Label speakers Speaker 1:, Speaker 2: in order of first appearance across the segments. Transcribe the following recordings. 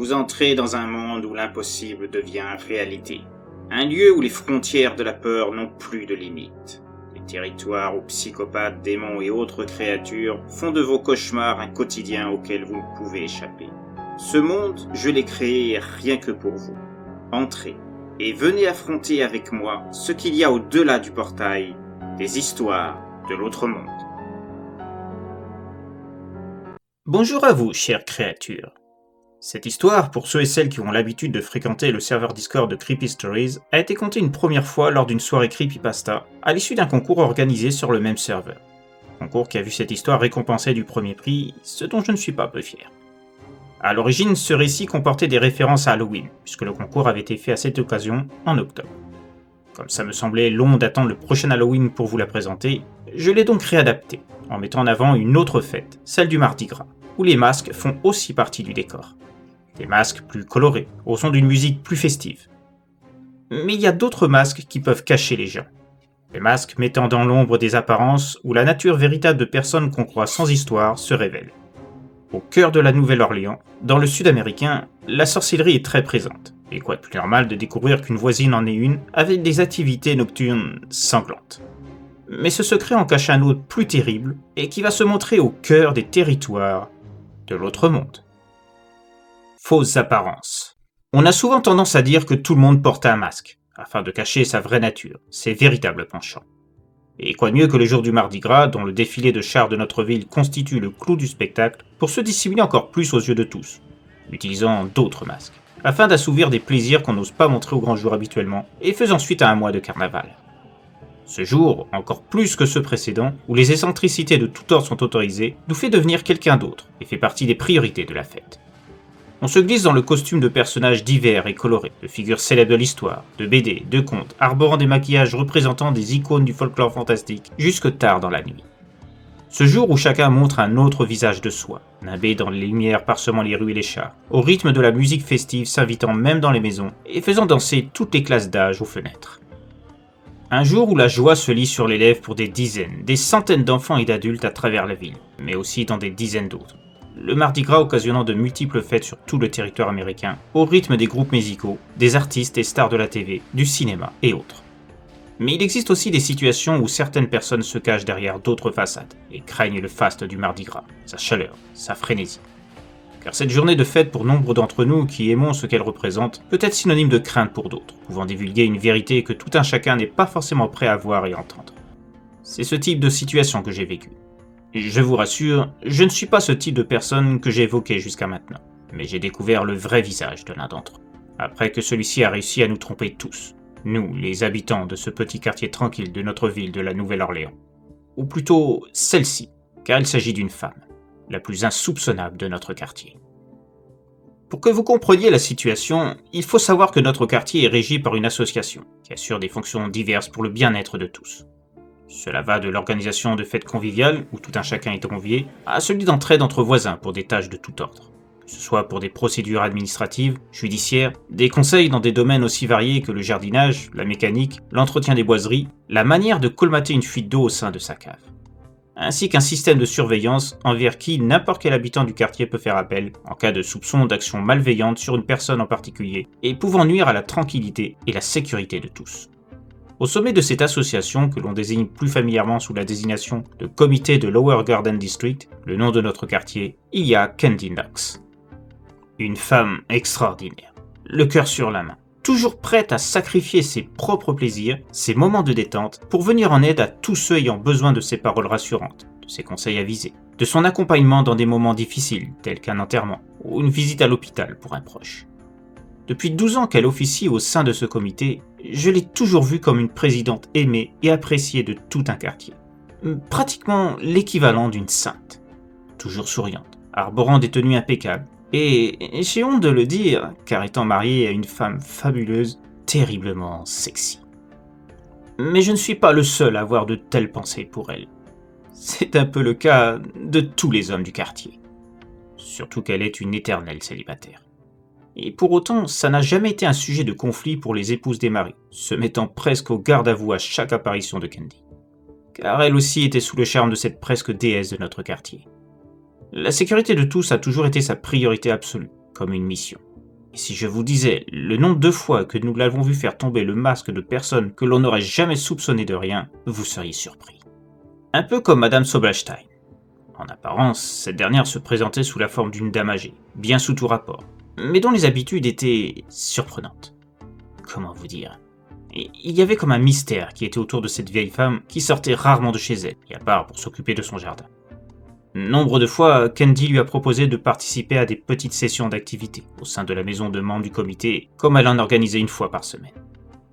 Speaker 1: Vous entrez dans un monde où l'impossible devient réalité. Un lieu où les frontières de la peur n'ont plus de limites. Les territoires où psychopathes, démons et autres créatures font de vos cauchemars un quotidien auquel vous ne pouvez échapper. Ce monde, je l'ai créé rien que pour vous. Entrez et venez affronter avec moi ce qu'il y a au-delà du portail, des histoires de l'autre monde.
Speaker 2: Bonjour à vous, chères créatures. Cette histoire, pour ceux et celles qui ont l'habitude de fréquenter le serveur Discord de Creepy Stories, a été contée une première fois lors d'une soirée Creepypasta, à l'issue d'un concours organisé sur le même serveur. Concours qui a vu cette histoire récompensée du premier prix, ce dont je ne suis pas peu fier. À l'origine, ce récit comportait des références à Halloween, puisque le concours avait été fait à cette occasion en octobre. Comme ça me semblait long d'attendre le prochain Halloween pour vous la présenter, je l'ai donc réadapté, en mettant en avant une autre fête, celle du Mardi Gras, où les masques font aussi partie du décor. Des masques plus colorés, au son d'une musique plus festive. Mais il y a d'autres masques qui peuvent cacher les gens. Les masques mettant dans l'ombre des apparences où la nature véritable de personnes qu'on croit sans histoire se révèle. Au cœur de la Nouvelle-Orléans, dans le sud américain, la sorcellerie est très présente. Et quoi de plus normal de découvrir qu'une voisine en est une, avec des activités nocturnes sanglantes. Mais ce secret en cache un autre plus terrible, et qui va se montrer au cœur des territoires de l'autre monde. Fausses apparences. On a souvent tendance à dire que tout le monde porte un masque, afin de cacher sa vraie nature, ses véritables penchants. Et quoi de mieux que le jour du Mardi Gras, dont le défilé de chars de notre ville constitue le clou du spectacle, pour se dissimuler encore plus aux yeux de tous, utilisant d'autres masques, afin d'assouvir des plaisirs qu'on n'ose pas montrer au grand jour habituellement, et faisant suite à un mois de carnaval. Ce jour, encore plus que ceux précédents, où les excentricités de tout ordre sont autorisées, nous fait devenir quelqu'un d'autre, et fait partie des priorités de la fête. On se glisse dans le costume de personnages divers et colorés, de figures célèbres de l'histoire, de BD, de contes, arborant des maquillages représentant des icônes du folklore fantastique, jusque tard dans la nuit. Ce jour où chacun montre un autre visage de soi, nimbé dans les lumières parsemant les rues et les chars, au rythme de la musique festive s'invitant même dans les maisons, et faisant danser toutes les classes d'âge aux fenêtres. Un jour où la joie se lit sur les lèvres pour des dizaines, des centaines d'enfants et d'adultes à travers la ville, mais aussi dans des dizaines d'autres. Le Mardi Gras occasionnant de multiples fêtes sur tout le territoire américain, au rythme des groupes musicaux, des artistes et stars de la TV, du cinéma et autres. Mais il existe aussi des situations où certaines personnes se cachent derrière d'autres façades et craignent le faste du Mardi Gras, sa chaleur, sa frénésie. Car cette journée de fête pour nombre d'entre nous qui aimons ce qu'elle représente peut être synonyme de crainte pour d'autres, pouvant divulguer une vérité que tout un chacun n'est pas forcément prêt à voir et entendre. C'est ce type de situation que j'ai vécu. Je vous rassure, je ne suis pas ce type de personne que j'ai évoqué jusqu'à maintenant, mais j'ai découvert le vrai visage de l'un d'entre eux, après que celui-ci a réussi à nous tromper tous, nous, les habitants de ce petit quartier tranquille de notre ville de la Nouvelle-Orléans. Ou plutôt, celle-ci, car il s'agit d'une femme, la plus insoupçonnable de notre quartier. Pour que vous compreniez la situation, il faut savoir que notre quartier est régi par une association, qui assure des fonctions diverses pour le bien-être de tous. Cela va de l'organisation de fêtes conviviales, où tout un chacun est convié, à celui d'entraide entre voisins pour des tâches de tout ordre. Que ce soit pour des procédures administratives, judiciaires, des conseils dans des domaines aussi variés que le jardinage, la mécanique, l'entretien des boiseries, la manière de colmater une fuite d'eau au sein de sa cave. Ainsi qu'un système de surveillance envers qui n'importe quel habitant du quartier peut faire appel en cas de soupçon d'action malveillante sur une personne en particulier et pouvant nuire à la tranquillité et la sécurité de tous. Au sommet de cette association, que l'on désigne plus familièrement sous la désignation de Comité de Lower Garden District, le nom de notre quartier, il y a Candy Knox. Une femme extraordinaire, le cœur sur la main, toujours prête à sacrifier ses propres plaisirs, ses moments de détente, pour venir en aide à tous ceux ayant besoin de ses paroles rassurantes, de ses conseils avisés, de son accompagnement dans des moments difficiles, tels qu'un enterrement, ou une visite à l'hôpital pour un proche. Depuis 12 ans qu'elle officie au sein de ce comité, je l'ai toujours vue comme une présidente aimée et appréciée de tout un quartier. Pratiquement l'équivalent d'une sainte. Toujours souriante, arborant des tenues impeccables, et j'ai honte de le dire, car étant mariée à une femme fabuleuse, terriblement sexy. Mais je ne suis pas le seul à avoir de telles pensées pour elle. C'est un peu le cas de tous les hommes du quartier. Surtout qu'elle est une éternelle célibataire. Et pour autant, ça n'a jamais été un sujet de conflit pour les épouses des maris, se mettant presque au garde-à-vous à chaque apparition de Candy. Car elle aussi était sous le charme de cette presque déesse de notre quartier. La sécurité de tous a toujours été sa priorité absolue, comme une mission. Et si je vous disais le nombre de fois que nous l'avons vu faire tomber le masque de personnes que l'on n'aurait jamais soupçonné de rien, vous seriez surpris. Un peu comme Madame Soberstein. En apparence, cette dernière se présentait sous la forme d'une dame âgée, bien sous tout rapport, mais dont les habitudes étaient surprenantes. Comment vous dire ? Il y avait comme un mystère qui était autour de cette vieille femme qui sortait rarement de chez elle, et à part pour s'occuper de son jardin. Nombre de fois, Candy lui a proposé de participer à des petites sessions d'activités au sein de la maison de membres du comité, comme elle en organisait une fois par semaine.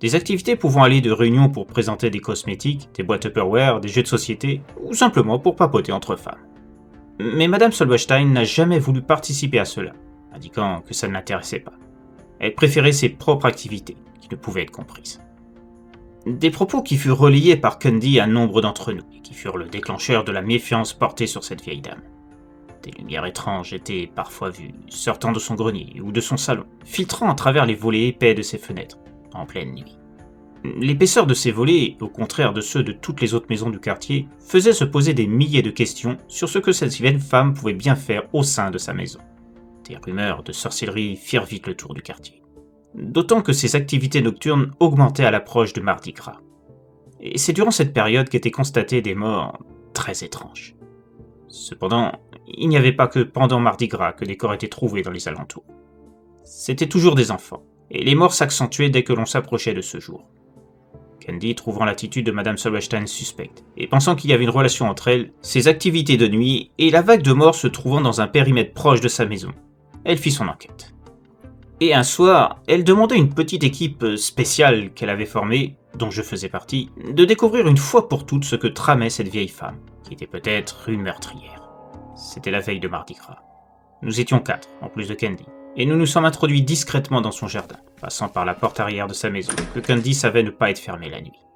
Speaker 2: Des activités pouvant aller de réunions pour présenter des cosmétiques, des boîtes Tupperware, des jeux de société, ou simplement pour papoter entre femmes. Mais Madame Solberstein n'a jamais voulu participer à cela, indiquant que ça ne l'intéressait pas. Elle préférait ses propres activités, qui ne pouvaient être comprises. Des propos qui furent relayés par Candy à nombre d'entre nous, et qui furent le déclencheur de la méfiance portée sur cette vieille dame. Des lumières étranges étaient parfois vues, sortant de son grenier ou de son salon, filtrant à travers les volets épais de ses fenêtres, en pleine nuit. L'épaisseur de ces volets, au contraire de ceux de toutes les autres maisons du quartier, faisait se poser des milliers de questions sur ce que cette vieille femme pouvait bien faire au sein de sa maison. Des rumeurs de sorcellerie firent vite le tour du quartier. D'autant que ses activités nocturnes augmentaient à l'approche de Mardi Gras. Et c'est durant cette période qu'étaient constatées des morts très étranges. Cependant, il n'y avait pas que pendant Mardi Gras que des corps étaient trouvés dans les alentours. C'étaient toujours des enfants, et les morts s'accentuaient dès que l'on s'approchait de ce jour. Candy, trouvant l'attitude de Madame Solberstein suspecte, et pensant qu'il y avait une relation entre elles, ses activités de nuit et la vague de morts se trouvant dans un périmètre proche de sa maison, elle fit son enquête. Et un soir, elle demandait à une petite équipe spéciale qu'elle avait formée, dont je faisais partie, de découvrir une fois pour toutes ce que tramait cette vieille femme, qui était peut-être une meurtrière. C'était la veille de Mardi Gras. Nous étions 4, en plus de Candy, et nous nous sommes introduits discrètement dans son jardin, passant par la porte arrière de sa maison, que Candy savait ne pas être fermée la nuit.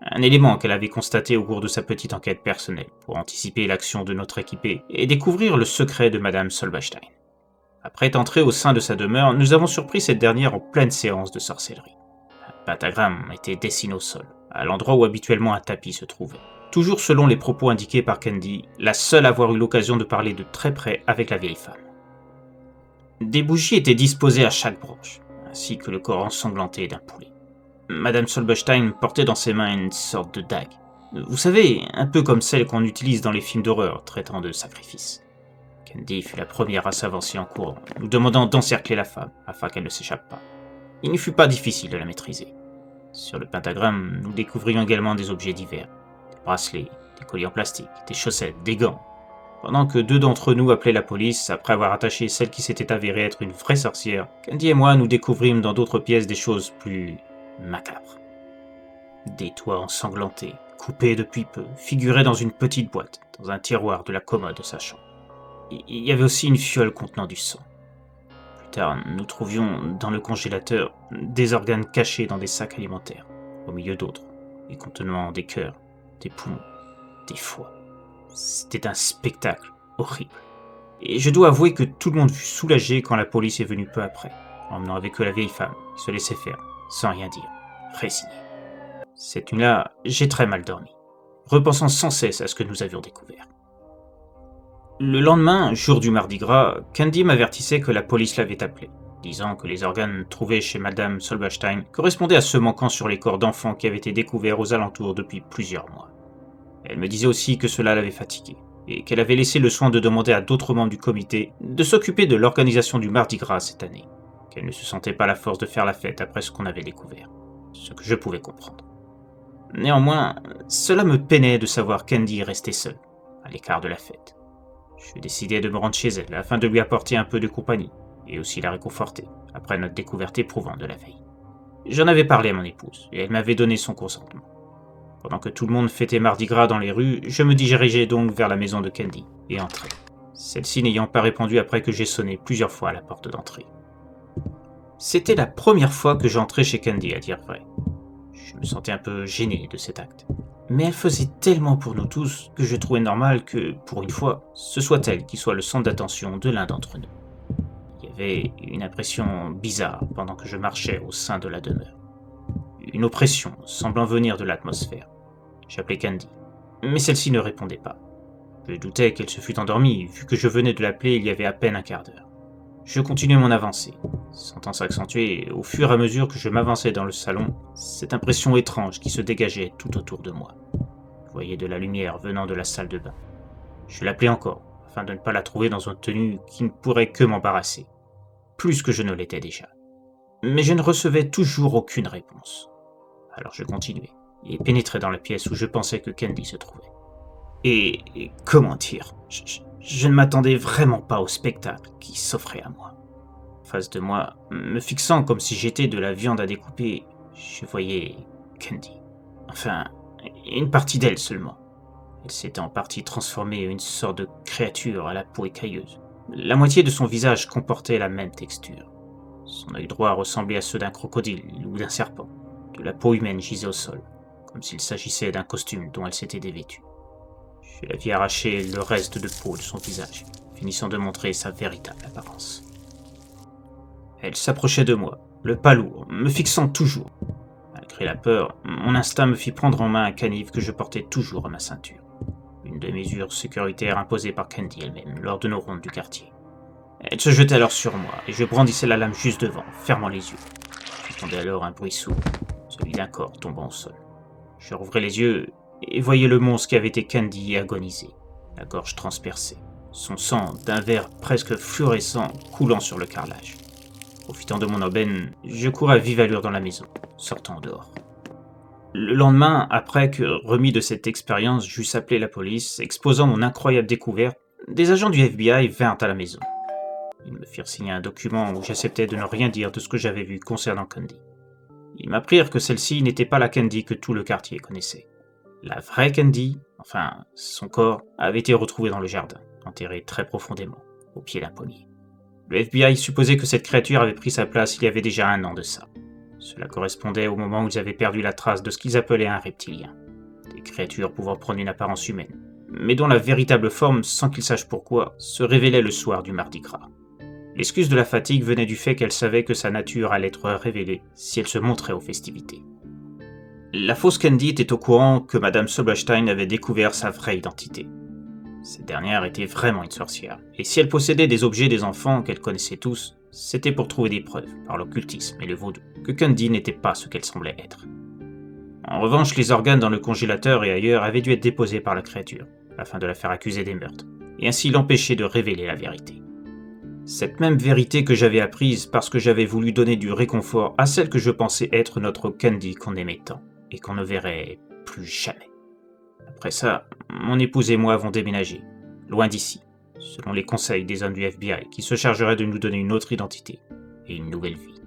Speaker 2: Un élément qu'elle avait constaté au cours de sa petite enquête personnelle, pour anticiper l'action de notre équipée et découvrir le secret de Madame Solberstein. Après être entré au sein de sa demeure, nous avons surpris cette dernière en pleine séance de sorcellerie. Un pentagramme était dessiné au sol, à l'endroit où habituellement un tapis se trouvait. Toujours selon les propos indiqués par Candy, la seule à avoir eu l'occasion de parler de très près avec la vieille femme. Des bougies étaient disposées à chaque branche, ainsi que le corps ensanglanté d'un poulet. Madame Solberstein portait dans ses mains une sorte de dague. Vous savez, un peu comme celle qu'on utilise dans les films d'horreur traitant de sacrifices. Candy fut la première à s'avancer en courant, nous demandant d'encercler la femme, afin qu'elle ne s'échappe pas. Il ne fut pas difficile de la maîtriser. Sur le pentagramme, nous découvrions également des objets divers. Des bracelets, des colliers en plastique, des chaussettes, des gants. Pendant que 2 d'entre nous appelaient la police, après avoir attaché celle qui s'était avérée être une vraie sorcière, Candy et moi nous découvrîmes dans d'autres pièces des choses plus macabres. Des toits ensanglantés, coupés depuis peu, figuraient dans une petite boîte, dans un tiroir de la commode de sa chambre. Il y avait aussi une fiole contenant du sang. Plus tard, nous trouvions dans le congélateur des organes cachés dans des sacs alimentaires, au milieu d'autres, et contenant des cœurs, des poumons, des foies. C'était un spectacle horrible. Et je dois avouer que tout le monde fut soulagé quand la police est venue peu après, emmenant avec eux la vieille femme, qui se laissait faire, sans rien dire, résignée. Cette nuit-là, j'ai très mal dormi, repensant sans cesse à ce que nous avions découvert. Le lendemain, jour du Mardi Gras, Candy m'avertissait que la police l'avait appelé, disant que les organes trouvés chez Madame Solberstein correspondaient à ceux manquant sur les corps d'enfants qui avaient été découverts aux alentours depuis plusieurs mois. Elle me disait aussi que cela l'avait fatiguée, et qu'elle avait laissé le soin de demander à d'autres membres du comité de s'occuper de l'organisation du Mardi Gras cette année, qu'elle ne se sentait pas la force de faire la fête après ce qu'on avait découvert, ce que je pouvais comprendre. Néanmoins, cela me peinait de savoir Candy rester seule, à l'écart de la fête. Je décidai de me rendre chez elle afin de lui apporter un peu de compagnie et aussi la réconforter après notre découverte éprouvante de la veille. J'en avais parlé à mon épouse et elle m'avait donné son consentement. Pendant que tout le monde fêtait Mardi Gras dans les rues, je me dirigeai donc vers la maison de Candy et entrai, celle-ci n'ayant pas répondu après que j'ai sonné plusieurs fois à la porte d'entrée. C'était la première fois que j'entrais chez Candy, à dire vrai. Je me sentais un peu gêné de cet acte. Mais elle faisait tellement pour nous tous que je trouvais normal que, pour une fois, ce soit elle qui soit le centre d'attention de l'un d'entre nous. Il y avait une impression bizarre pendant que je marchais au sein de la demeure. Une oppression semblant venir de l'atmosphère. J'appelais Candy, mais celle-ci ne répondait pas. Je doutais qu'elle se fût endormie, vu que je venais de l'appeler il y avait à peine un quart d'heure. Je continuai mon avancée, Sentant s'accentuer au fur et à mesure que je m'avançais dans le salon, cette impression étrange qui se dégageait tout autour de moi. Je voyais de la lumière venant de la salle de bain. Je l'appelais encore, afin de ne pas la trouver dans une tenue qui ne pourrait que m'embarrasser, plus que je ne l'étais déjà. Mais je ne recevais toujours aucune réponse. Alors je continuais, et pénétrais dans la pièce où je pensais que Candy se trouvait. Et comment dire, je ne m'attendais vraiment pas au spectacle qui s'offrait à moi. En face de moi, me fixant comme si j'étais de la viande à découper, je voyais Candy. Enfin, une partie d'elle seulement. Elle s'était en partie transformée en une sorte de créature à la peau écailleuse. La moitié de son visage comportait la même texture. Son œil droit ressemblait à ceux d'un crocodile ou d'un serpent. De la peau humaine gisait au sol, comme s'il s'agissait d'un costume dont elle s'était dévêtue. Je la vis arracher le reste de peau de son visage, finissant de montrer sa véritable apparence. Elle s'approchait de moi, le pas lourd, me fixant toujours. Malgré la peur, mon instinct me fit prendre en main un canif que je portais toujours à ma ceinture. Une des mesures sécuritaires imposées par Candy elle-même lors de nos rondes du quartier. Elle se jetait alors sur moi, et je brandissais la lame juste devant, fermant les yeux. J'entendais alors un bruit sourd, celui d'un corps tombant au sol. Je rouvrais les yeux et voyais le monstre qui avait été Candy agonisé, la gorge transpercée, son sang d'un vert presque fluorescent coulant sur le carrelage. Profitant de mon aubaine, je courais à vive allure dans la maison, sortant dehors. Le lendemain, après que, remis de cette expérience, j'eusse appelé la police, exposant mon incroyable découverte, des agents du FBI vinrent à la maison. Ils me firent signer un document où j'acceptais de ne rien dire de ce que j'avais vu concernant Candy. Ils m'apprirent que celle-ci n'était pas la Candy que tout le quartier connaissait. La vraie Candy, enfin, son corps, avait été retrouvé dans le jardin, enterré très profondément, au pied d'un pommier. Le FBI supposait que cette créature avait pris sa place il y avait déjà 1 an de ça. Cela correspondait au moment où ils avaient perdu la trace de ce qu'ils appelaient un reptilien. Des créatures pouvant prendre une apparence humaine, mais dont la véritable forme, sans qu'ils sachent pourquoi, se révélait le soir du Mardi Gras. L'excuse de la fatigue venait du fait qu'elle savait que sa nature allait être révélée si elle se montrait aux festivités. La fausse Candy était au courant que Madame Soberstein avait découvert sa vraie identité. Cette dernière était vraiment une sorcière, et si elle possédait des objets des enfants qu'elle connaissait tous, c'était pour trouver des preuves, par l'occultisme et le vaudou, que Candy n'était pas ce qu'elle semblait être. En revanche, les organes dans le congélateur et ailleurs avaient dû être déposés par la créature, afin de la faire accuser des meurtres, et ainsi l'empêcher de révéler la vérité. Cette même vérité que j'avais apprise parce que j'avais voulu donner du réconfort à celle que je pensais être notre Candy qu'on aimait tant, et qu'on ne verrait plus jamais. Après ça, mon épouse et moi avons déménagé, loin d'ici, selon les conseils des hommes du FBI qui se chargeraient de nous donner une autre identité et une nouvelle vie.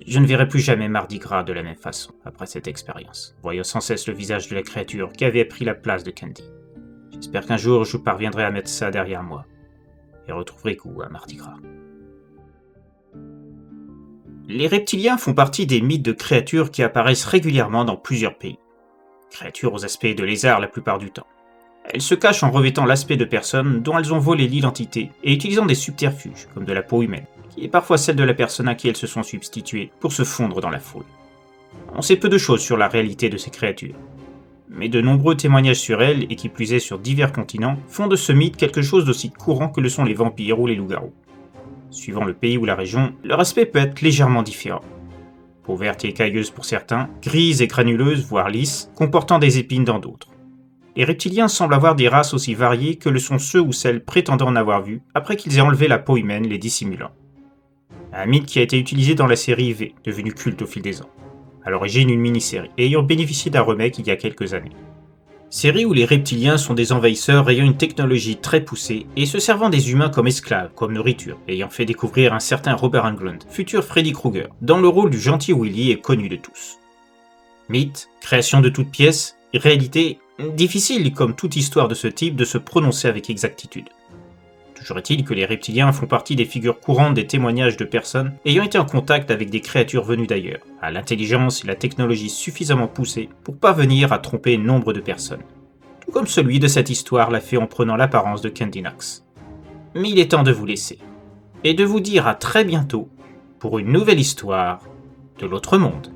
Speaker 2: Je ne verrai plus jamais Mardi Gras de la même façon après cette expérience, voyant sans cesse le visage de la créature qui avait pris la place de Candy. J'espère qu'un jour je parviendrai à mettre ça derrière moi et retrouverai goût à Mardi Gras. Les reptiliens font partie des mythes de créatures qui apparaissent régulièrement dans plusieurs pays. Créatures aux aspects de lézards la plupart du temps. Elles se cachent en revêtant l'aspect de personnes dont elles ont volé l'identité et utilisant des subterfuges, comme de la peau humaine, qui est parfois celle de la personne à qui elles se sont substituées pour se fondre dans la foule. On sait peu de choses sur la réalité de ces créatures, mais de nombreux témoignages sur elles, et qui plus est sur divers continents, font de ce mythe quelque chose d'aussi courant que le sont les vampires ou les loups-garous. Suivant le pays ou la région, leur aspect peut être légèrement différent. Peau verte et écailleuse pour certains, grise et granuleuse, voire lisse, comportant des épines dans d'autres. Les reptiliens semblent avoir des races aussi variées que le sont ceux ou celles prétendant en avoir vu, après qu'ils aient enlevé la peau humaine les dissimulant. Un mythe qui a été utilisé dans la série V, devenue culte au fil des ans. À l'origine une mini-série, et ayant bénéficié d'un remake il y a quelques années. Série où les reptiliens sont des envahisseurs ayant une technologie très poussée et se servant des humains comme esclaves, comme nourriture, ayant fait découvrir un certain Robert Englund, futur Freddy Krueger, dont le rôle du gentil Willy est connu de tous. Mythe, création de toutes pièces, réalité, difficile comme toute histoire de ce type de se prononcer avec exactitude. Toujours est-il que les reptiliens font partie des figures courantes des témoignages de personnes ayant été en contact avec des créatures venues d'ailleurs, à l'intelligence et la technologie suffisamment poussées pour parvenir à tromper nombre de personnes. Tout comme celui de cette histoire l'a fait en prenant l'apparence de Candy Knox. Mais il est temps de vous laisser, et de vous dire à très bientôt pour une nouvelle histoire de l'autre monde.